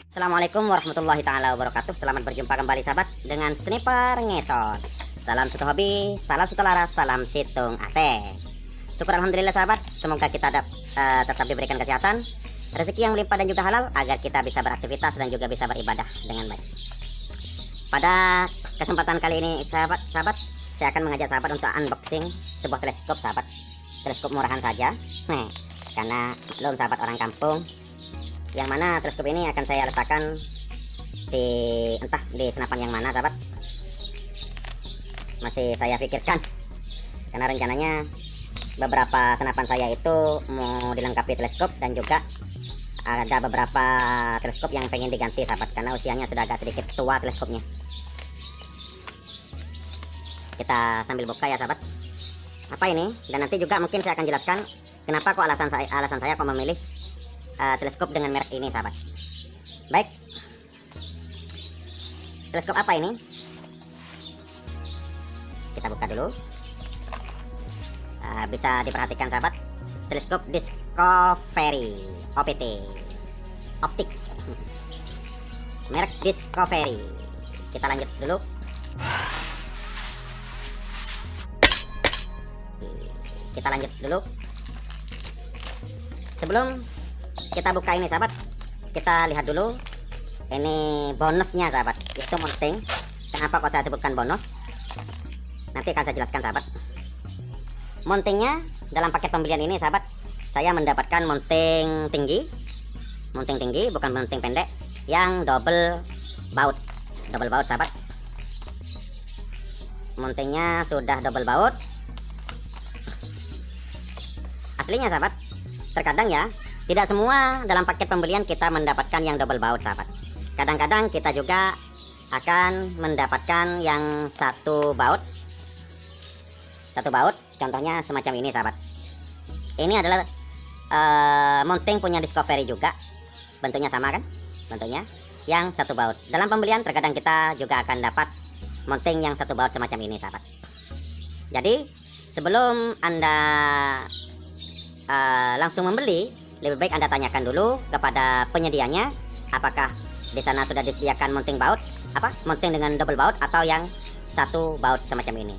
Assalamualaikum warahmatullahi taala wabarakatuh. Selamat berjumpa kembali sahabat dengan Sniper Ngesot. Salam satu hobi, salam satu laras, salam situng ate. Syukur alhamdulillah sahabat, semoga kita tetap diberikan kesehatan, rezeki yang melimpah dan juga halal agar kita bisa beraktivitas dan juga bisa beribadah dengan baik. Pada kesempatan kali ini sahabat, saya akan mengajak sahabat untuk unboxing sebuah teleskop sahabat. Teleskop murahan saja. Karena belum sahabat orang kampung, yang mana teleskop ini akan saya letakkan di entah di senapan yang mana sahabat, masih saya pikirkan, karena rencananya beberapa senapan saya itu mau dilengkapi teleskop dan juga ada beberapa teleskop yang pengen diganti sahabat, karena usianya sudah agak sedikit tua teleskopnya. Kita sambil buka ya sahabat, apa ini, dan nanti juga mungkin saya akan jelaskan kenapa kok alasan saya kok memilih teleskop dengan merek ini sahabat. Baik, teleskop apa ini? Kita buka dulu. Bisa diperhatikan sahabat, teleskop Discovery OPT, optik, merek Discovery. Kita lanjut dulu. Sebelum kita buka ini sahabat, kita lihat dulu ini bonusnya sahabat, itu mounting. Kenapa kok saya sebutkan bonus, nanti akan saya jelaskan sahabat. Mountingnya dalam paket pembelian ini sahabat, saya mendapatkan mounting tinggi, bukan mounting pendek, yang double baut sahabat. Mountingnya sudah double baut aslinya sahabat. Terkadang ya, tidak semua dalam paket pembelian kita mendapatkan yang double baut sahabat. Kadang-kadang kita juga akan mendapatkan yang satu baut, contohnya semacam ini sahabat. Ini adalah mounting punya Discovery juga, bentuknya sama kan, bentuknya yang satu baut. Dalam pembelian terkadang kita juga akan dapat mounting yang satu baut semacam ini sahabat. Jadi sebelum Anda langsung membeli, lebih baik Anda tanyakan dulu kepada penyedianya, apakah di sana sudah disediakan mounting baut, mounting dengan double baut atau yang satu baut semacam ini.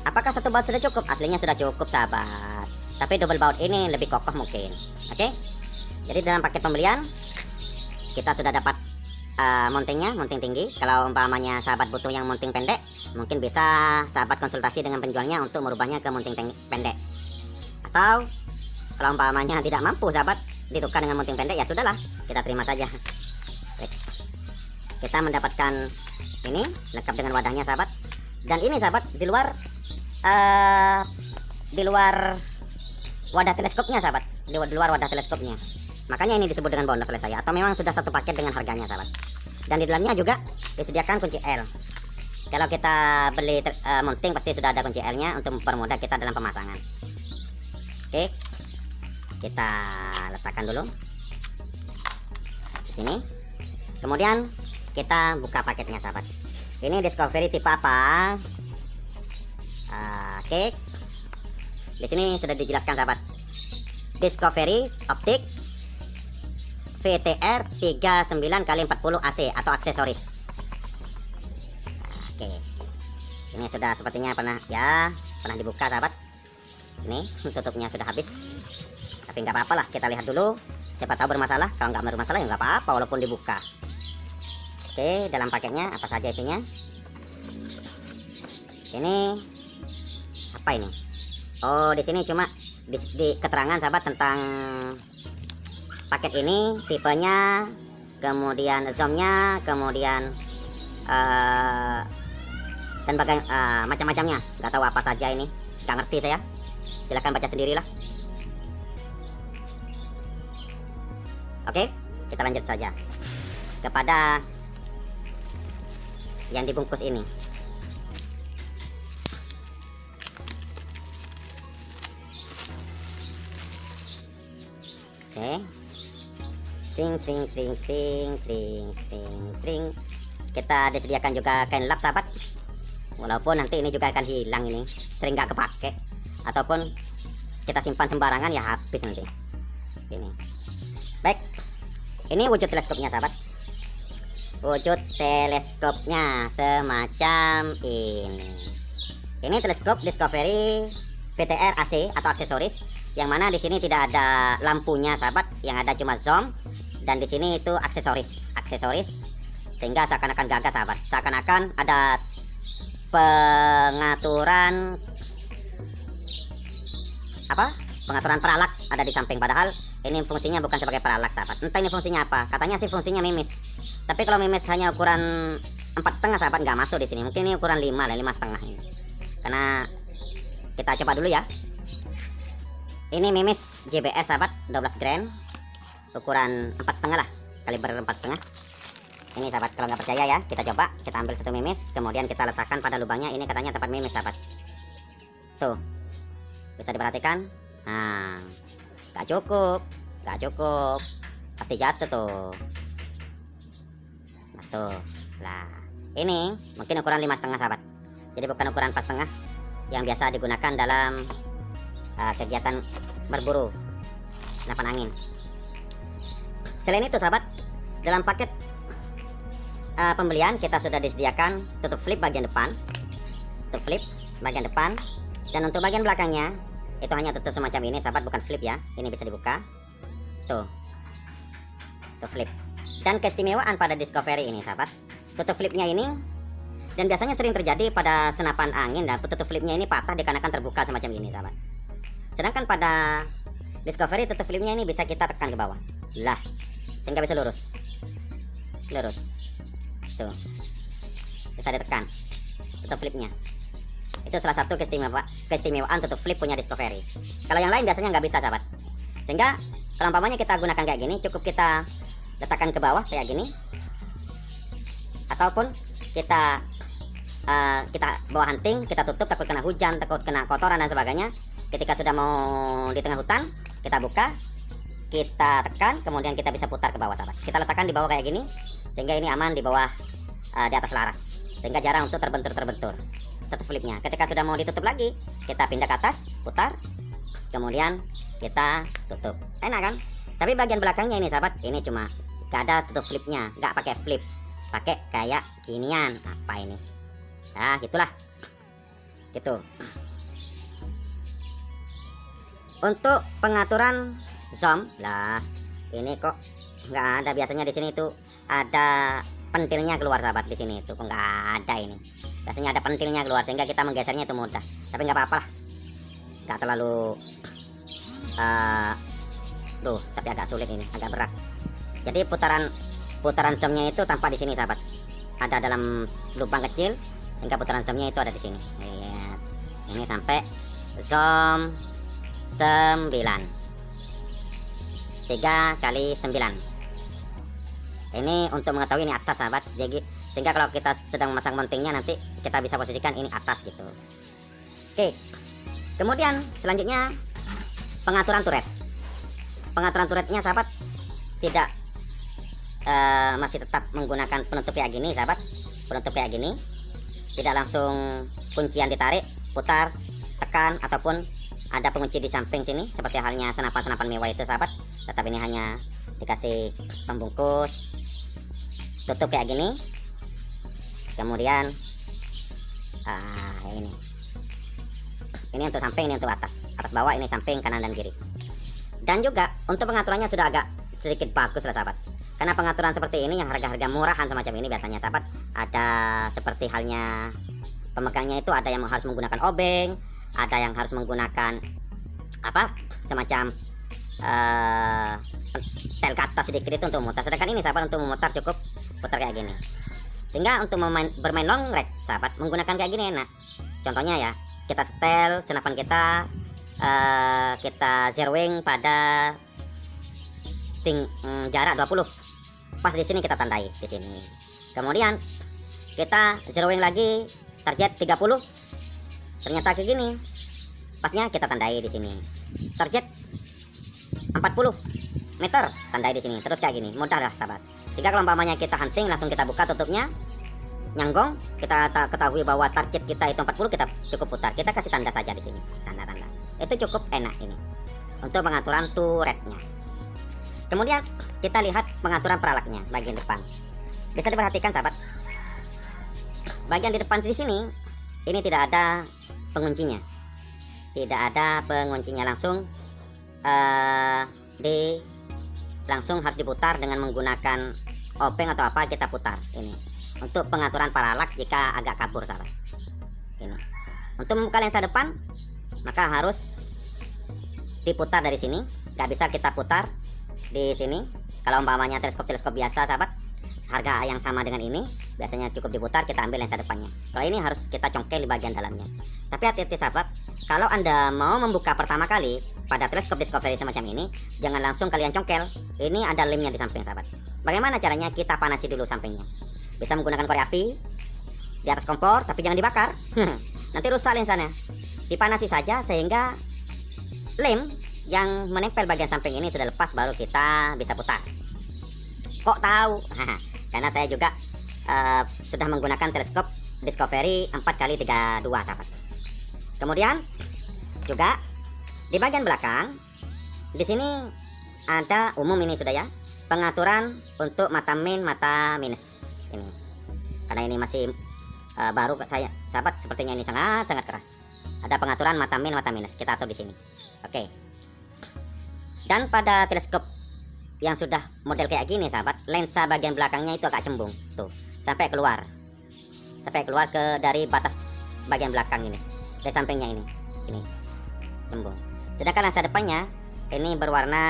Apakah satu baut sudah cukup? Aslinya sudah cukup sahabat, tapi double baut ini lebih kokoh mungkin. Oke, jadi dalam paket pembelian kita sudah dapat mountingnya, mounting tinggi. Kalau umpamanya sahabat butuh yang mounting pendek, mungkin bisa sahabat konsultasi dengan penjualnya untuk merubahnya ke mounting pendek. Atau kalau umpamanya tidak mampu sahabat ditukar dengan mounting pendek, ya sudahlah, kita terima saja. Kita mendapatkan ini lengkap dengan wadahnya sahabat. Dan ini sahabat di luar wadah teleskopnya sahabat, di luar wadah teleskopnya. Makanya ini disebut dengan bonus oleh saya, atau memang sudah satu paket dengan harganya sahabat. Dan di dalamnya juga disediakan kunci L. Kalau kita beli mounting pasti sudah ada kunci L-nya untuk mempermudah kita dalam pemasangan. Oke, kita letakkan dulu di sini. Kemudian kita buka paketnya sahabat. Ini Discovery tipe apa? Oke, di sini sudah dijelaskan sahabat. Discovery optik VTR 39x40 AC atau aksesoris. Oke, ini sudah sepertinya pernah dibuka sahabat. Ini tutupnya sudah habis, tapi nggak apa-apa lah, kita lihat dulu, siapa tahu bermasalah. Kalau nggak bermasalah ya nggak apa-apa walaupun dibuka. Oke, dalam paketnya apa saja isinya? Ini apa ini? Oh, di sini cuma di keterangan sahabat tentang paket ini, tipenya, kemudian zoomnya, kemudian dan macam-macamnya. Nggak tahu apa saja ini, nggak ngerti saya. Silahkan baca sendirilah. Oke, kita lanjut saja kepada yang dibungkus ini. Oke, sing. Kita disediakan juga kain lap sahabat, walaupun nanti ini juga akan hilang, ini sering nggak kepake, ataupun kita simpan sembarangan ya habis nanti ini. Baik, Ini wujud teleskopnya sahabat. Wujud teleskopnya semacam ini. Ini teleskop Discovery VTR AC atau aksesoris, yang mana di sini tidak ada lampunya sahabat, yang ada cuma zoom, dan di sini itu aksesoris, sehingga seakan-akan gagah sahabat, seakan-akan ada pengaturan pengaturan paralak ada di samping, padahal ini fungsinya bukan sebagai paralak sahabat. Entah ini fungsinya apa, katanya sih fungsinya mimis, tapi kalau mimis hanya ukuran 4,5 sahabat, nggak masuk di sini. Mungkin ini ukuran 5 dan 5,5 ini, karena kita coba dulu ya. Ini mimis JBS sahabat, 12 grain, ukuran 4,5 lah, kaliber 4,5. Ini sahabat, kalau nggak percaya ya, kita coba, kita ambil satu mimis, kemudian kita letakkan pada lubangnya. Ini katanya tempat mimis sahabat, tuh bisa diperhatikan. Nah, nggak cukup, pasti jatuh tuh. Nah tuh, lah ini mungkin ukuran 5,5 sahabat, jadi bukan ukuran 4,5 yang biasa digunakan dalam kegiatan berburu senapan angin. Selain itu sahabat, dalam paket pembelian kita sudah disediakan tutup flip bagian depan, dan untuk bagian belakangnya itu hanya tutup semacam ini sahabat, bukan flip ya. Ini bisa dibuka tuh flip. Dan keistimewaan pada Discovery ini sahabat, tutup flipnya ini, dan biasanya sering terjadi pada senapan angin, dan tutup flipnya ini patah dikarenakan terbuka semacam ini sahabat. Sedangkan pada Discovery tutup flipnya ini bisa kita tekan ke bawah lah, sehingga bisa lurus tuh, bisa ditekan tutup flipnya. Itu salah satu keistimewaan tutup flip punya Discovery. Kalau yang lain biasanya nggak bisa sahabat, sehingga kalau umpamanya kita gunakan kayak gini, cukup kita letakkan ke bawah kayak gini, ataupun kita bawa hunting, kita tutup, takut kena hujan, takut kena kotoran dan sebagainya. Ketika sudah mau di tengah hutan, kita buka, kita tekan, kemudian kita bisa putar ke bawah sahabat. Kita letakkan di bawah kayak gini, sehingga ini aman di bawah, di atas laras, sehingga jarang untuk terbentur tutup flipnya. Ketika sudah mau ditutup lagi, kita pindah ke atas, putar, kemudian kita tutup. Enak kan? Tapi bagian belakangnya ini sahabat, ini cuma gak ada tutup flipnya, gak pakai flip, pakai kayak ginian. Apa ini? Nah gitulah, gitu. Untuk pengaturan zoom lah, ini kok nggak ada. Biasanya di sini itu ada pentilnya keluar sahabat, di sini itu kok nggak ada. Ini biasanya ada pentilnya keluar, sehingga kita menggesernya itu mudah. Tapi nggak apa-apa lah, nggak terlalu tapi agak sulit, ini agak berat. Jadi putaran zoomnya itu tampak di sini sahabat, ada dalam lubang kecil, sehingga putaran zoomnya itu ada di sini. Lihat, ini sampai zoom 9, 3 kali 9. Ini untuk mengetahui ini atas sahabat, jadi sehingga kalau kita sedang memasang mountingnya, nanti kita bisa posisikan ini atas gitu. Oke, kemudian selanjutnya pengaturan turretnya sahabat, tidak masih tetap menggunakan penutup kayak gini sahabat, tidak langsung kuncian ditarik, putar, tekan, ataupun ada pengunci di samping sini seperti halnya senapan mewah itu sahabat. Tetap ini hanya dikasih pembungkus, tutup kayak gini, kemudian ini untuk samping, ini untuk atas bawah, ini samping, kanan dan kiri. Dan juga untuk pengaturannya sudah agak sedikit bagus lah sahabat, karena pengaturan seperti ini yang harga-harga murahan semacam ini biasanya sahabat, ada seperti halnya pemegangnya itu ada yang harus menggunakan obeng, ada yang harus menggunakan semacam tel ke atas sedikit itu untuk memutar. Sedangkan ini sahabat, untuk memutar cukup putar kayak gini, sehingga untuk bermain long range sahabat menggunakan kayak gini enak. Contohnya ya, kita setel senapan kita, kita zeroing pada jarak 20, pas di sini kita tandai di sini. Kemudian kita zeroing lagi target 30, ternyata kayak gini, pasnya kita tandai di sini. Target 40 meter, tandai di sini. Terus kayak gini, mudah lah sahabat. Jika kalau umpamanya kita hunting, langsung kita buka tutupnya, nyanggong, kita ketahui bahwa target kita itu 40, kita cukup putar, kita kasih tanda saja di sini, tanda-tanda. Itu cukup enak ini untuk pengaturan turretnya. Kemudian kita lihat pengaturan peralaknya bagian depan. Bisa diperhatikan sahabat. Bagian di depan di sini ini tidak ada penguncinya. Tidak ada penguncinya, langsung langsung harus diputar dengan menggunakan obeng atau apa, kita putar ini. Untuk pengaturan paralak jika agak kabur sahabat. Ini. Untuk membuka lensa depan maka harus diputar dari sini. Gak bisa kita putar di sini. Kalau umpamanya teleskop biasa sahabat, harga yang sama dengan ini biasanya cukup diputar, kita ambil lensa depannya. Kalau ini harus kita congkel di bagian dalamnya. Tapi hati-hati sahabat, kalau Anda mau membuka pertama kali pada teleskop Discovery semacam ini, jangan langsung kalian congkel. Ini ada lemnya di samping sahabat. Bagaimana caranya? Kita panasi dulu sampingnya. Bisa menggunakan korek api di atas kompor, tapi jangan dibakar. Nanti rusak lensanya. Dipanasi saja sehingga lem yang menempel bagian samping ini sudah lepas, baru kita bisa putar. Kok tahu? Karena saya juga sudah menggunakan teleskop Discovery 4x32 sahabat. Kemudian juga di bagian belakang di sini ada umum ini sudah ya, pengaturan untuk mata min, mata minus ini. Karena ini masih baru saya sahabat, sepertinya ini sangat keras. Ada pengaturan mata min, mata minus, kita atur di sini. Oke. Dan pada teleskop yang sudah model kayak gini sahabat, lensa bagian belakangnya itu agak cembung tuh, sampai keluar ke dari batas bagian belakang ini, dari sampingnya ini cembung. Sedangkan lensa depannya ini berwarna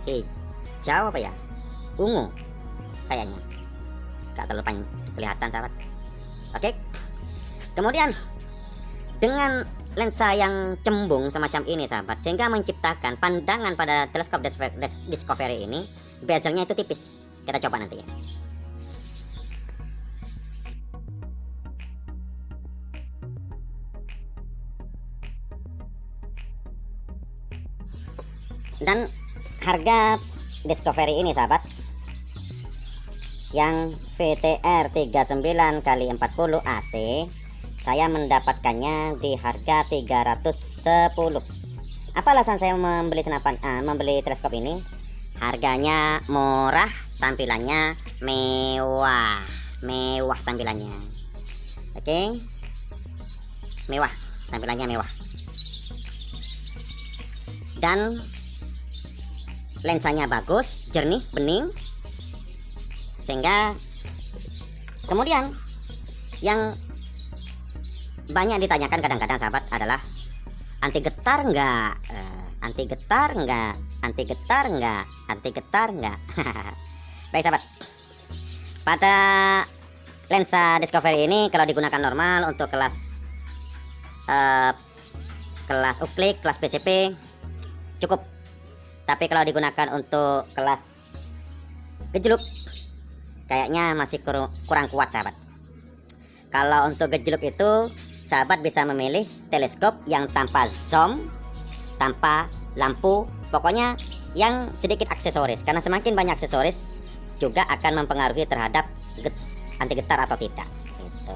hijau apa ya, ungu kayaknya, gak terlalu kelihatan sahabat. Oke. Kemudian dengan lensa yang cembung semacam ini sahabat, sehingga menciptakan pandangan pada teleskop Discovery ini bezelnya itu tipis. Kita coba nanti ya. Dan harga Discovery ini sahabat, yang VTR 39x40 AC, saya mendapatkannya di harga 310. Apa alasan saya membeli membeli teleskop ini? Harganya murah, tampilannya mewah tampilannya. Oke. Mewah, tampilannya mewah. Dan lensanya bagus, jernih, bening. Sehingga kemudian yang banyak ditanyakan kadang-kadang sahabat adalah anti getar enggak, anti getar enggak. Baik sahabat, pada lensa Discovery ini kalau digunakan normal untuk kelas uklik, kelas PCP cukup. Tapi kalau digunakan untuk kelas gejluk kayaknya masih kurang kuat sahabat. Kalau untuk gejluk itu sahabat bisa memilih teleskop yang tanpa zoom, tanpa lampu, pokoknya yang sedikit aksesoris. Karena semakin banyak aksesoris juga akan mempengaruhi terhadap anti getar atau tidak. Gitu.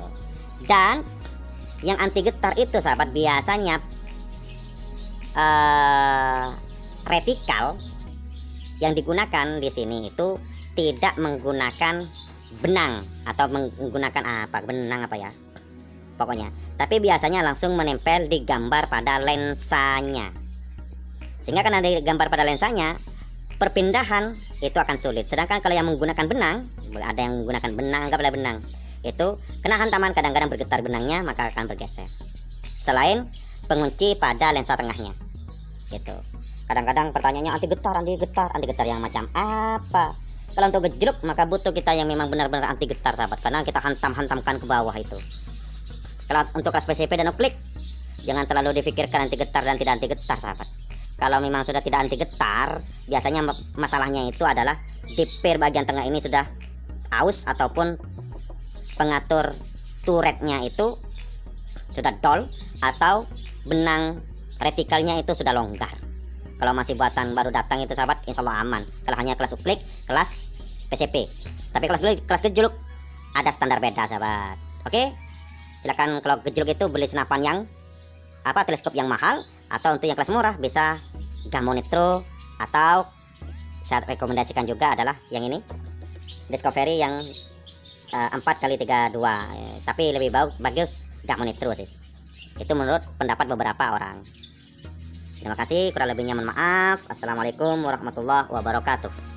Dan yang anti getar itu sahabat biasanya retikal yang digunakan di sini itu tidak menggunakan benang atau menggunakan benang apa ya, pokoknya. Tapi biasanya langsung menempel di gambar pada lensanya. Sehingga karena digambar pada lensanya, perpindahan itu akan sulit. Sedangkan kalau yang menggunakan benang, ada yang menggunakan benang, anggaplah benang, itu kena hantaman kadang-kadang bergetar benangnya, maka akan bergeser. Selain pengunci pada lensa tengahnya. Gitu. Kadang-kadang pertanyaannya anti getar yang macam apa? Kalau untuk gejluk maka butuh kita yang memang benar-benar anti getar sahabat, karena kita hantamkan ke bawah itu. Kalau untuk kelas PCP dan uklik, jangan terlalu difikirkan anti getar dan tidak anti getar sahabat. Kalau memang sudah tidak anti getar, biasanya masalahnya itu adalah di per bagian tengah ini sudah aus, ataupun pengatur turretnya itu sudah dol, atau benang retikalnya itu sudah longgar. Kalau masih buatan baru datang itu sahabat, insya Allah aman. Kalau hanya kelas uklik, kelas PCP. Tapi kelas gejluk ada standar beda sahabat. Oke, silakan kalau gejluk itu beli senapan yang teleskop yang mahal, atau untuk yang kelas murah bisa Gamonitro Atau saya rekomendasikan juga adalah yang ini, Discovery yang 4x32, tapi lebih bagus gak menit terus sih. Itu menurut pendapat beberapa orang. Terima kasih, kurang lebihnya mohon maaf. Assalamualaikum warahmatullahi wabarakatuh.